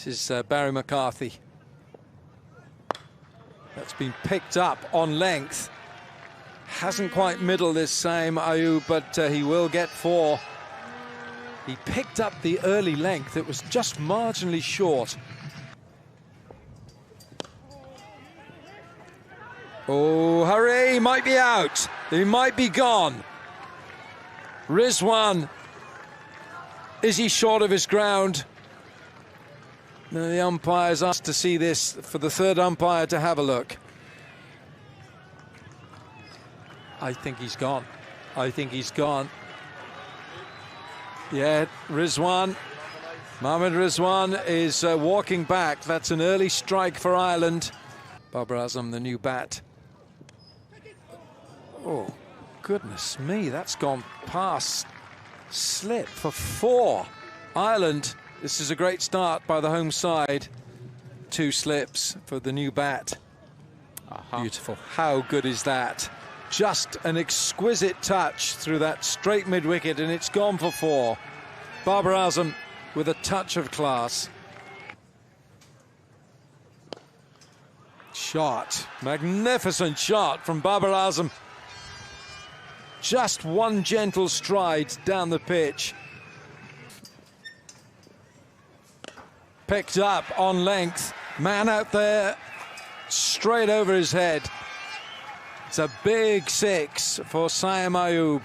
This is Barry McCarthy. That's been picked up on length. Hasn't quite middled this time, Ayub, but he will get 4. He picked up the early length. It was just marginally short. Oh, hurry, he might be out. He might be gone. Rizwan, is he short of his ground? No, the umpire's asked to see this for the third umpire to have a look. I think he's gone. I think he's gone. Yeah, Rizwan. Mohamed Rizwan is walking back. That's an early strike for Ireland. Babar Azam, the new bat. Oh, goodness me, that's gone past slip for 4. Ireland, this is a great start by the home side. 2 slips for the new bat. Beautiful. How good is that? Just an exquisite touch through that straight mid-wicket, and it's gone for 4. Babar Azam with a touch of class. Shot. Magnificent shot from Babar Azam. Just one gentle stride down the pitch. Picked up on length. Man out there, straight over his head. It's a big 6 for Saim Ayub.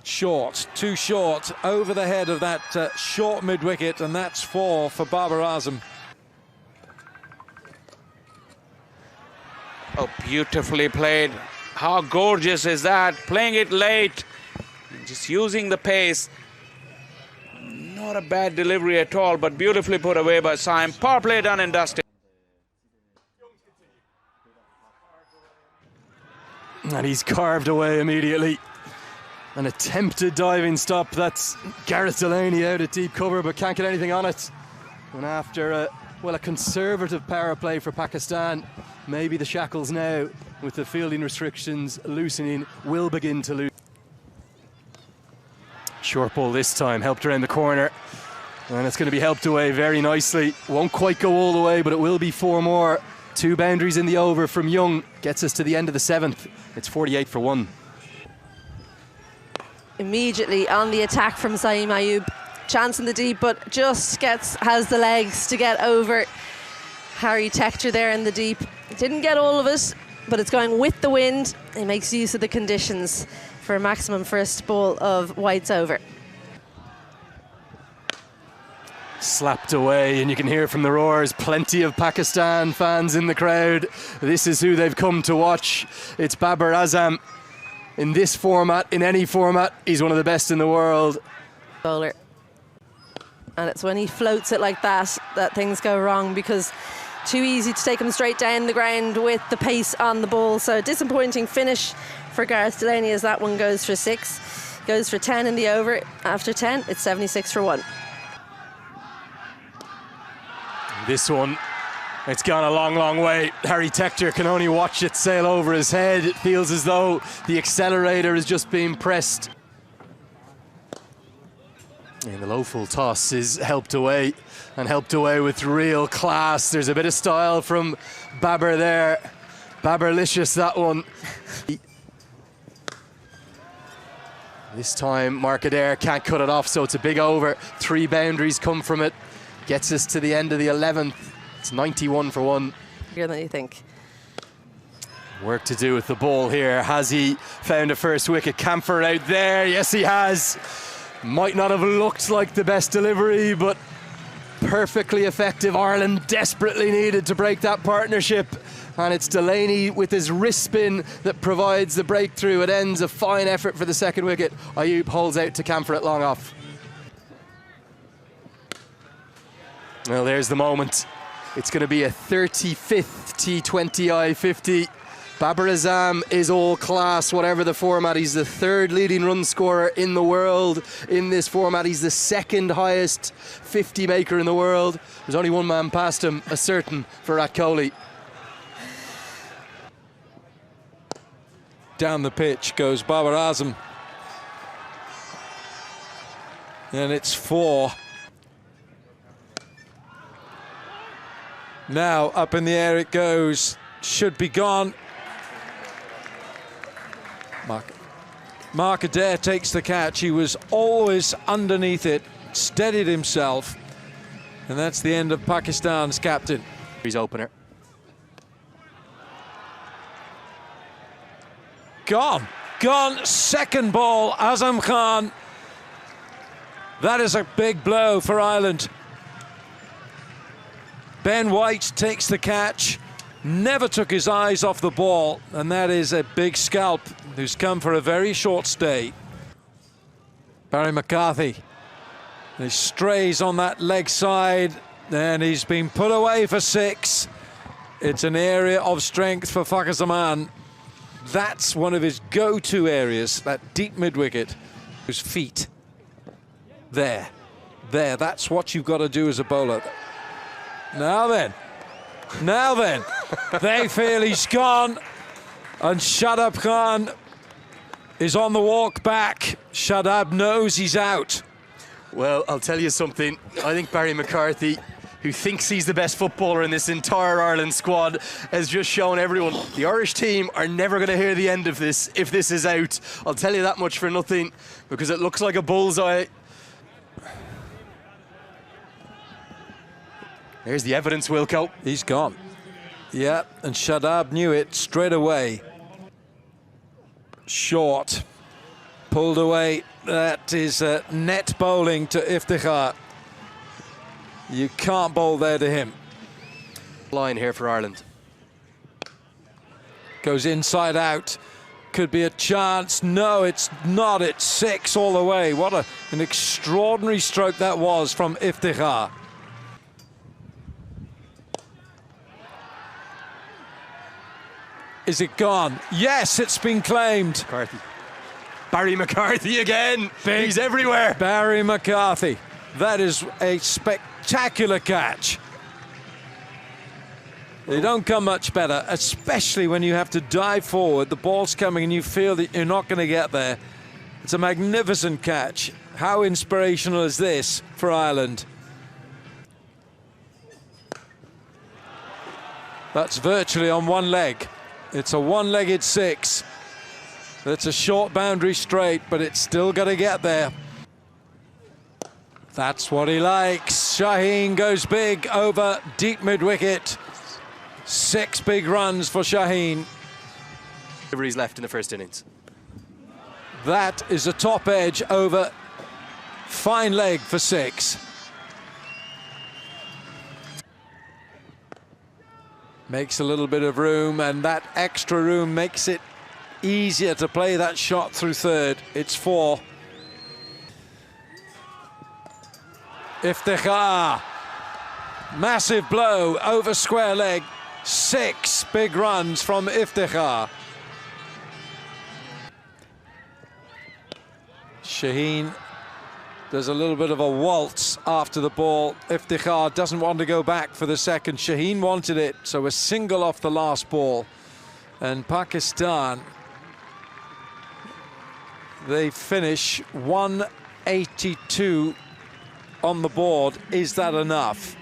Short, too short, over the head of that short mid-wicket, and that's 4 for Babar Azam. Oh, beautifully played. How gorgeous is that? Playing it late, just using the pace. Not a bad delivery at all, but beautifully put away by Saim. Power play done and dusted. And he's carved away immediately. An attempted diving stop. That's Gareth Delaney out at deep cover, but can't get anything on it. And after a conservative power play for Pakistan, maybe the shackles now, with the fielding restrictions loosening, will begin to lose. Short ball this time, helped around the corner. And it's going to be helped away very nicely. Won't quite go all the way, but it will be 4 more. 2 boundaries in the over from Young. Gets us to the end of the 7th. It's 48 for 1. Immediately on the attack from Saim Ayub. Chance in the deep, but just has the legs to get over Harry Tector there in the deep. Didn't get all of it, but it's going with the wind. He makes use of the conditions for a maximum first ball of whites over. Slapped away, and you can hear from the roars, plenty of Pakistan fans in the crowd. This is who they've come to watch. It's Babar Azam. In this format, in any format, he's one of the best in the world. Bowler. And it's when he floats it like that things go wrong, because too easy to take him straight down the ground with the pace on the ball. So disappointing finish for Gareth Delaney, as that one goes for 6. Goes for 10 in the over. After 10, it's 76 for 1. This one, it's gone a long, long way. Harry Tector can only watch it sail over his head. It feels as though the accelerator is just being pressed. And the low full toss is helped away, and helped away with real class. There's a bit of style from Babar there. Babarlicious, that one. This time Markader can't cut it off, so it's a big over. 3 boundaries come from it. Gets us to the end of the 11th. It's 91 for 1. Bigger than you think. Work to do with the ball here. Has he found a first wicket? Camphor out there. Yes, he has. Might not have looked like the best delivery, but perfectly effective. Ireland desperately needed to break that partnership. And it's Delaney with his wrist spin that provides the breakthrough. It ends a fine effort for the second wicket. Ayub holds out to Camphor at long off. Well, there's the moment. It's going to be a 35th T20 I-50. Babar Azam is all class, whatever the format. He's the 3rd leading run scorer in the world in this format. He's the 2nd highest 50 maker in the world. There's only one man past him, a certain Virat Kohli. Down the pitch goes Babar Azam. And it's 4. Now up in the air it goes. Should be gone. Mark Adair takes the catch. He was always underneath it, steadied himself. And that's the end of Pakistan's captain. He's opener. Gone. Gone. Second ball, Azam Khan. That is a big blow for Ireland. Ben White takes the catch. Never took his eyes off the ball, and that is a big scalp who's come for a very short stay. Barry McCarthy. He strays on that leg side, and he's been put away for 6. It's an area of strength for Fakhar Zaman. That's one of his go-to areas, that deep mid-wicket. His feet. There. That's what you've got to do as a bowler. Now then. They feel he's gone, and Shadab Khan is on the walk back. Shadab knows he's out. Well, I'll tell you something. I think Barry McCarthy, who thinks he's the best footballer in this entire Ireland squad, has just shown everyone the Irish team are never going to hear the end of this if this is out. I'll tell you that much for nothing, because it looks like a bullseye. There's the evidence, Wilco. He's gone. Yeah, and Shadab knew it straight away. Short. Pulled away. That is net bowling to Iftikhar. You can't bowl there to him. Line here for Ireland. Goes inside out. Could be a chance. No, it's not. It's 6 all the way. What an extraordinary stroke that was from Iftikhar. Is it gone? Yes, it's been claimed. McCarthy. Barry McCarthy again. He's everywhere. Barry McCarthy. That is a spectacular catch. They don't come much better, especially when you have to dive forward. The ball's coming and you feel that you're not going to get there. It's a magnificent catch. How inspirational is this for Ireland? That's virtually on one leg. It's a one-legged 6. It's a short boundary straight, but it's still got to get there. That's what he likes. Shaheen goes big over deep mid-wicket. 6 big runs for Shaheen. He's left in the first innings. That is a top edge over fine leg for 6. Makes a little bit of room, and that extra room makes it easier to play that shot through third. It's 4. Iftikhar. Massive blow over square leg. 6 big runs from Iftikhar. Shaheen does a little bit of a waltz after the ball. Iftikhar doesn't want to go back for the second. Shaheen wanted it, so a single off the last ball. And Pakistan, they finish 182 on the board. Is that enough?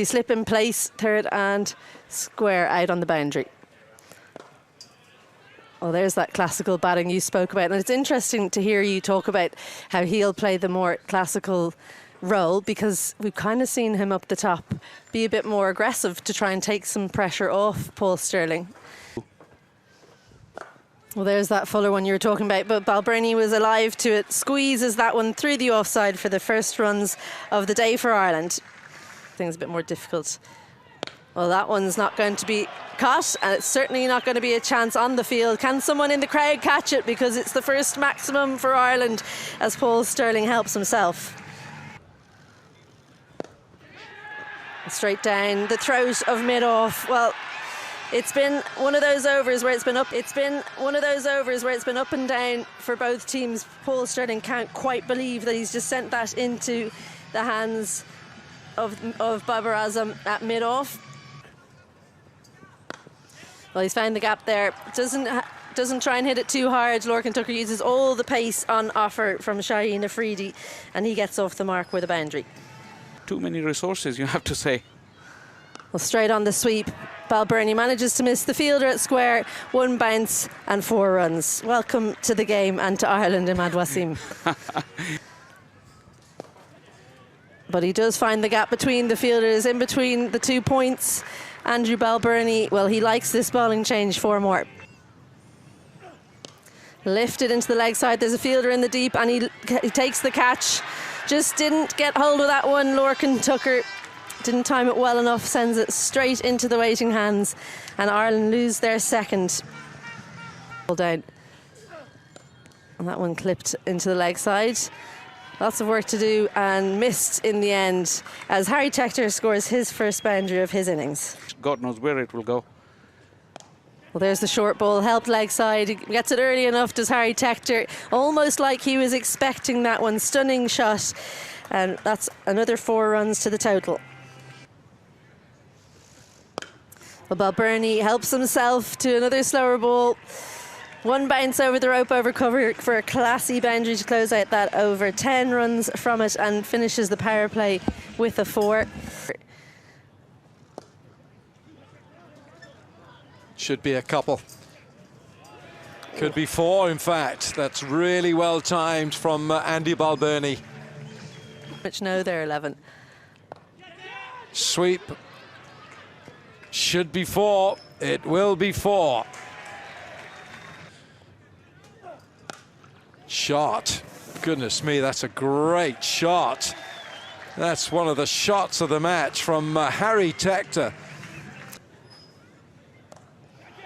Slip in place, third and square out on the boundary. Well, there's that classical batting you spoke about, and it's interesting to hear you talk about how he'll play the more classical role, because we've kind of seen him up the top be a bit more aggressive to try and take some pressure off Paul Stirling. Well, there's that Fuller one you were talking about, but Balbrini was alive to it. Squeezes that one through the offside for the first runs of the day for Ireland. Things a bit more difficult. Well, that one's not going to be caught, and it's certainly not going to be a chance on the field. Can someone in the crowd catch it, because it's the first maximum for Ireland as Paul Stirling helps himself. Straight down the throat of mid-off. Well, it's been one of those overs where it's been up. It's been one of those overs where it's been up and down for both teams. Paul Stirling can't quite believe that he's just sent that into the hands of Babar Azam at mid-off. Well, he's found the gap there. Doesn't try and hit it too hard. Lorcan Tucker uses all the pace on offer from Shaheen Afridi, and he gets off the mark with a boundary. Too many resources, you have to say. Well, straight on the sweep, Balbirnie manages to miss the fielder at square, 1 bounce and 4 runs. Welcome to the game and to Ireland, Imad Wasim. But he does find the gap between the fielders, in between the 2 points. Andrew Balbirnie, well, he likes this bowling change, 4 more. Lifted into the leg side, there's a fielder in the deep, and he takes the catch. Just didn't get hold of that one. Lorcan Tucker didn't time it well enough, sends it straight into the waiting hands, and Ireland lose their second. Down. And that one clipped into the leg side. Lots of work to do, and missed in the end as Harry Tector scores his first boundary of his innings. God knows where it will go. Well, there's the short ball, helped leg side. He gets it early enough, does Harry Tector. Almost like he was expecting that one. Stunning shot. And that's another 4 runs to the total. Well, Balbirnie helps himself to another slower ball. 1 bounce over the rope over cover for a classy boundary to close out that over. 10 runs from it, and finishes the power play with a 4. Should be a couple. Could be 4, in fact. That's really well timed from Andy Balbirnie. Which no, they're 11. Sweep. Should be 4. It will be 4. Shot. Goodness me, that's a great shot. That's one of the shots of the match from Harry Tector.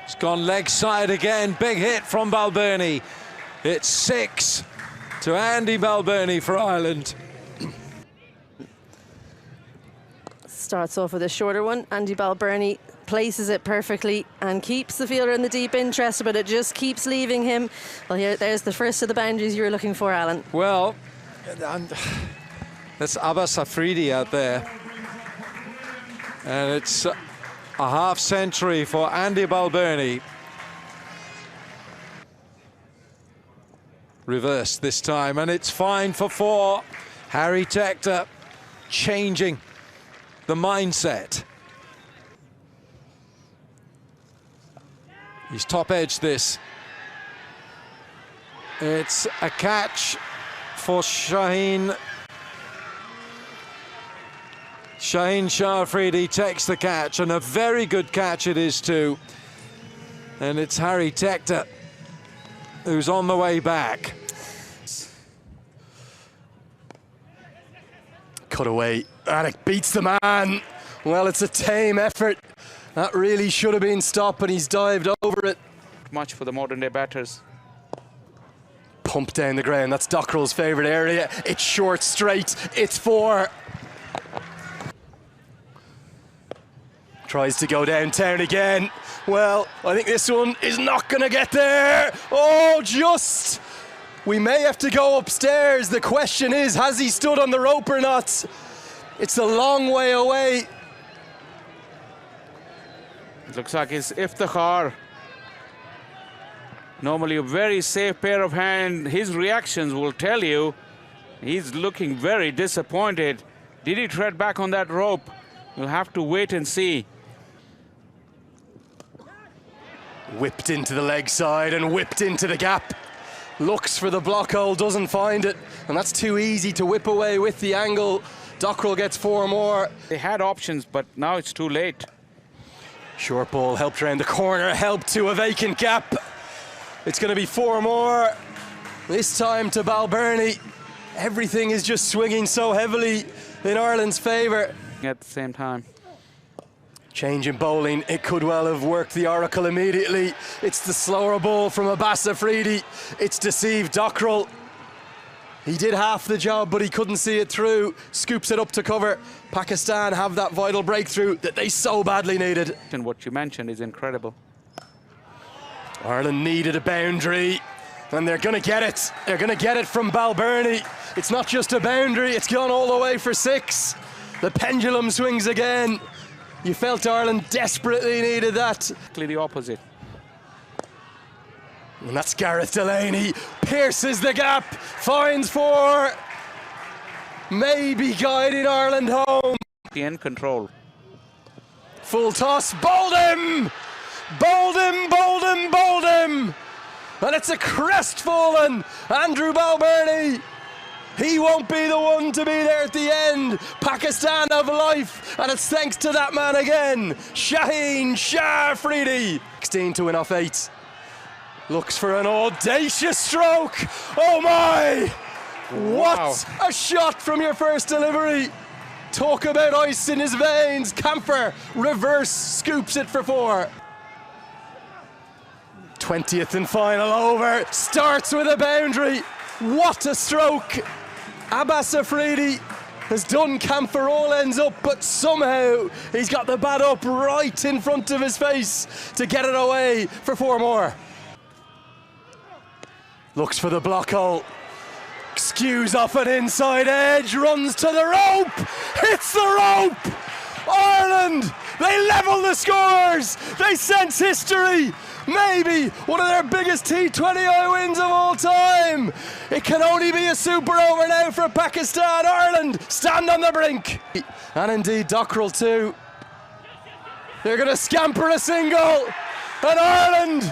It's gone leg side again. Big hit from Balbirnie. It's 6 to Andy Balbirnie for Ireland. Starts off with a shorter one. Andy Balbirnie places it perfectly and keeps the fielder in the deep interest, but it just keeps leaving him. Well, there's the first of the boundaries you were looking for, Alan. Well, that's Abbas Afridi out there. And it's a half century for Andy Balbirnie. Reversed this time, and it's fine for 4. Harry Tector changing the mindset. He's top edged this. It's a catch for Shaheen. Shaheen Shah Afridi takes the catch, and a very good catch it is too. And it's Harry Tector who's on the way back. Cut away, and it beats the man. Well, it's a tame effort. That really should have been stopped, but he's dived over it. Much for the modern day batters. Pump down the ground, that's Dockrell's favourite area. It's short straight, it's 4. Tries to go downtown again. Well, I think this one is not going to get there. Oh, just. We may have to go upstairs. The question is, has he stood on the rope or not? It's a long way away. It looks like it's Iftikhar. Normally a very safe pair of hands. His reactions will tell you he's looking very disappointed. Did he tread back on that rope? We'll have to wait and see. Whipped into the leg side and whipped into the gap. Looks for the block hole, doesn't find it. And that's too easy to whip away with the angle. Dockrell gets 4 more. They had options, but now it's too late. Short ball helped around the corner, helped to a vacant gap. It's going to be 4 more. This time to Balbirnie. Everything is just swinging so heavily in Ireland's favour. At the same time. Change in bowling, it could well have worked the oracle immediately. It's the slower ball from Abbas Afridi. It's deceived Dockrell. He did half the job, but he couldn't see it through. Scoops it up to cover. Pakistan have that vital breakthrough that they so badly needed. And what you mentioned is incredible. Ireland needed a boundary, And they're going to get it. They're going to get it from Balbirnie. It's not just a boundary, it's gone all the way for 6. The pendulum swings again. You felt Ireland desperately needed that. The opposite. And that's Gareth Delaney. Pierces the gap. Finds 4. Maybe guiding Ireland home. The end control. Full toss. Bowled him! Bowled him, bowled him, bowled him! And it's a crestfallen Andrew Balbirnie. He won't be the one to be there at the end. Pakistan have life, and it's thanks to that man again, Shaheen Shah Afridi. 16 to win off 8. Looks for an audacious stroke. Oh my! What a shot from your first delivery. Talk about ice in his veins. Camphor reverse scoops it for 4. 20th and final over. Starts with a boundary. What a stroke. Abbas Afridi has done Camphor all ends up, but somehow he's got the bat up right in front of his face to get it away for 4 more. Looks for the block hole. Skews off an inside edge, runs to the rope, hits the rope! Ireland, they level the scores! They sense history! Maybe one of their biggest T20 wins of all time! It can only be a super over now for Pakistan. Ireland stand on the brink! And indeed Dockrell too. They're going to scamper a single, and Ireland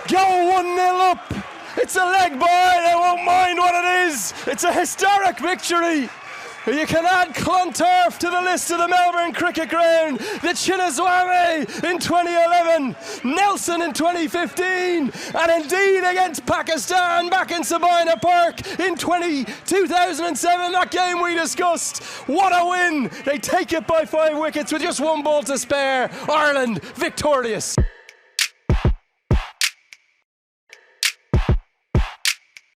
go 1-0 up. It's a leg bye, they won't mind what it is. It's a historic victory. You can add Clontarf to the list of the Melbourne Cricket Ground, the Chinnaswamy in 2011, Nelson in 2015, and indeed against Pakistan back in Sabina Park in 2007, that game we discussed. What a win! They take it by 5 wickets with just 1 ball to spare. Ireland victorious.